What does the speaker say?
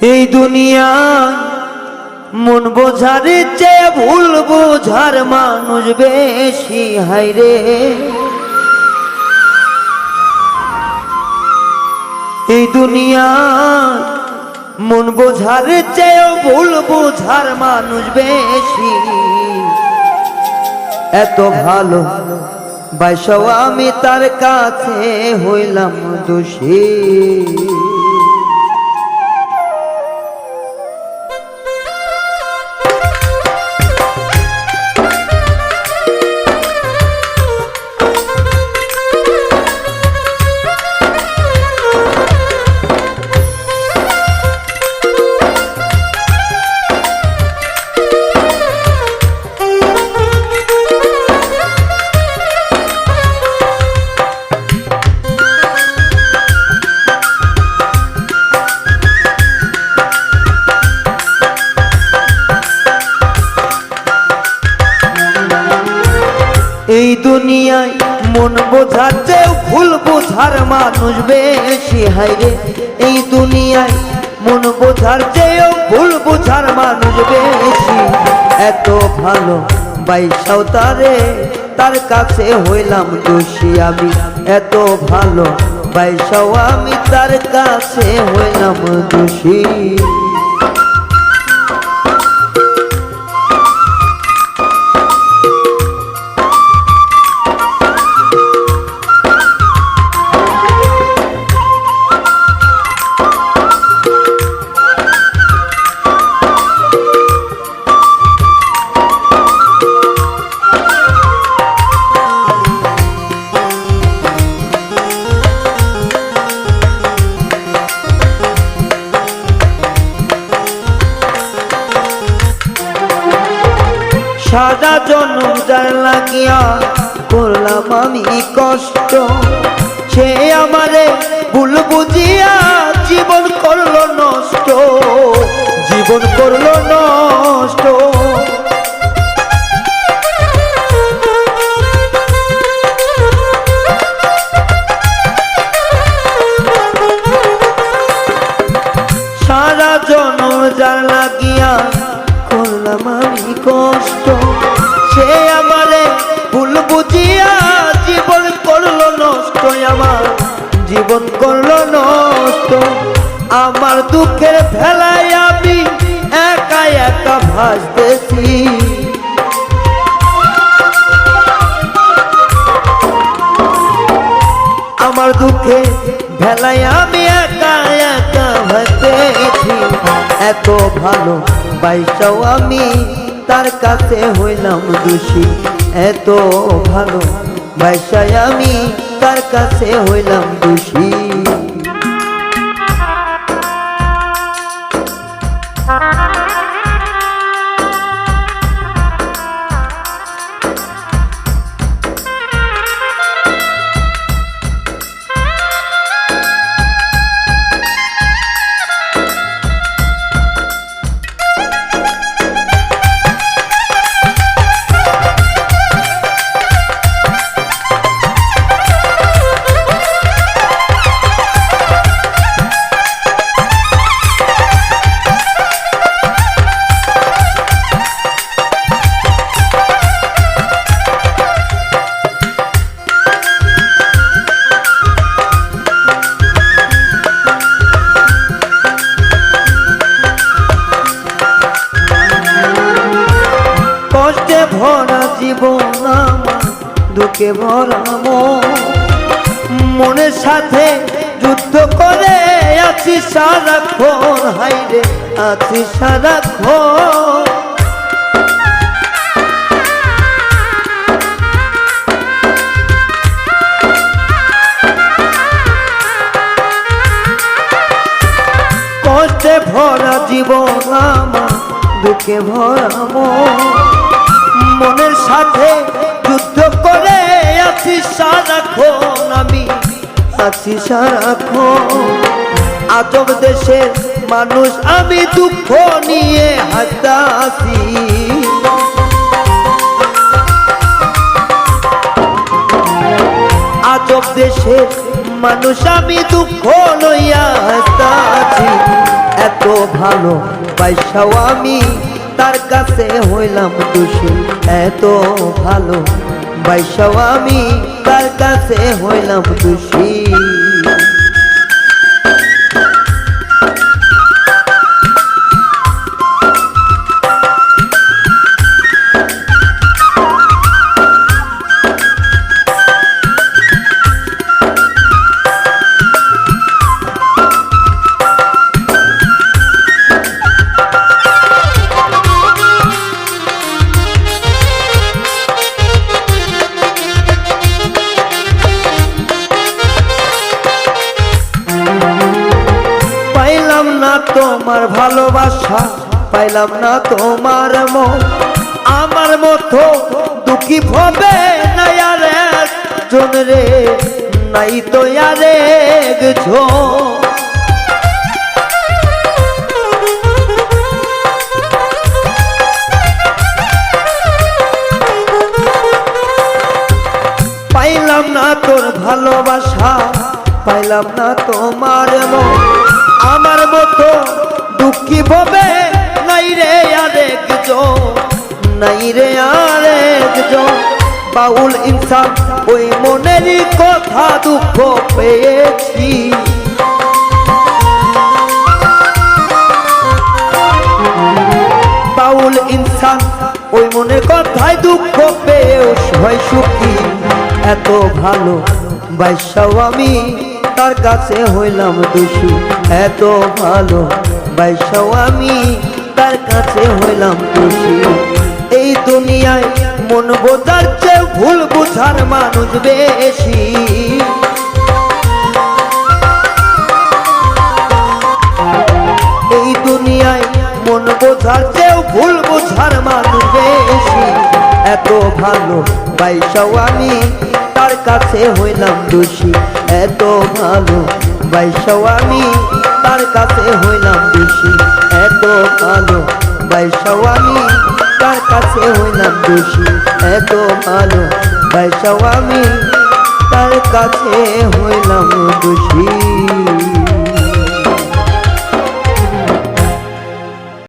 এই দুনিয়া মন বোঝার চেয়ে ভুল বোঝার মানুষ বেশি হায়রে। এই দুনিয়া মন বোঝার চেয়ে ভুল বোঝার মানুষ বেশি। এত ভালো বাইসাও আমি তার কাছে হইলাম দোষী। এই দুনিয়ায় মন বোঝার চেয়ে ভুল বোঝার মানুষ বেশি হায়রে। এই দুনিয়ায় মন বোঝার চেয়ে ভুল বোঝার মানুষ বেশি। এত ভালো বাইসাও তারে তার কাছে হইলাম দোষী আমি। এত ভালো বাইসাও আমি তার কাছে হইলাম দোষী। সারা জন্ম যার লাগিয়া করলাম আমি কষ্ট, সে আমারে ভুল বুঝিয়া জীবন করলো নষ্ট, জীবন করলো নষ্ট। সারা জন্ম যার লাগিয়া করলাম আমি কষ্ট, সে আমারে ভুল বুঝিয়া জীবন করলো নষ্ট, আমার জীবন করলো নষ্ট। আমার দুঃখের ভেলায় আমি একা একা ভাসতেছি, আমার দুঃখে ভেলায় আমি একা একা ভাসতেছি। এত ভালো বাইসাও আমি তার কাছে হইলাম দোষী। এত ভালো বাইসায় আমি তার কাছে হইলাম দোষী। কষ্টে ভরা জীবন আমার, দুঃখে ভরা মনের সাথে যুদ্ধ করে আছি সারাক্ষণ, হাইরে আছি সারাক্ষণ। কষ্টে ভরা জীবন আমার, দুঃখে ভরা মনের সাথে যুদ্ধ করে আছি সারাক্ষণ, আমি আছি সারাক্ষণ। আজব দেশের মানুষ আমি, দুঃখ নিয়ে হাসতাছি, আজব দেশের মানুষ আমি, দুঃখ লইয়া হাসতাছি। এত ভালো বাইসাও আমি তার কাছে হইলাম দোষী এত ভালো বাইসাও আমি তার কাছে হইলাম দোষী তোমার ভালোবাসা পাইলাম না তোমার মন আমার মতো দুঃখী হবে না আর একজন রে নাই তো আর একজন পাইলাম না তোর ভালোবাসা পাইলাম না তোমার মন আমার মতো দুঃখী হবে নাই রে আরেকজন নাই রে আরেকজন বাউল ইনসান ওই মনেরই কথা দুঃখ পেয়েছি বাউল ইনসান ওই মনের কথায় দুঃখ পেয়েও হয় সুখী এত ভালো বাইসাও আমি তার কাছে হইলাম দোষী এত ভালো বাইসাও আমি তার কাছে হইলাম দোষী এই দুনিয়ায় মন বোঝার চেয়ে ভুল বুঝার মানুষ বেশি এই দুনিয়ায় মন বোঝার চেয়ে ভুল বুঝার মানুষ বেশি এত ভালো বাইসাও আমি তার কাছে হইলাম দোষী এত ভালো বাইসাও আমি তার কাছে হইলাম দোষী এত ভালো বাইসাও আমি তার কাছে হইলাম দোষী এত ভালো বাইসাও আমি তার কাছে হইলাম দোষী।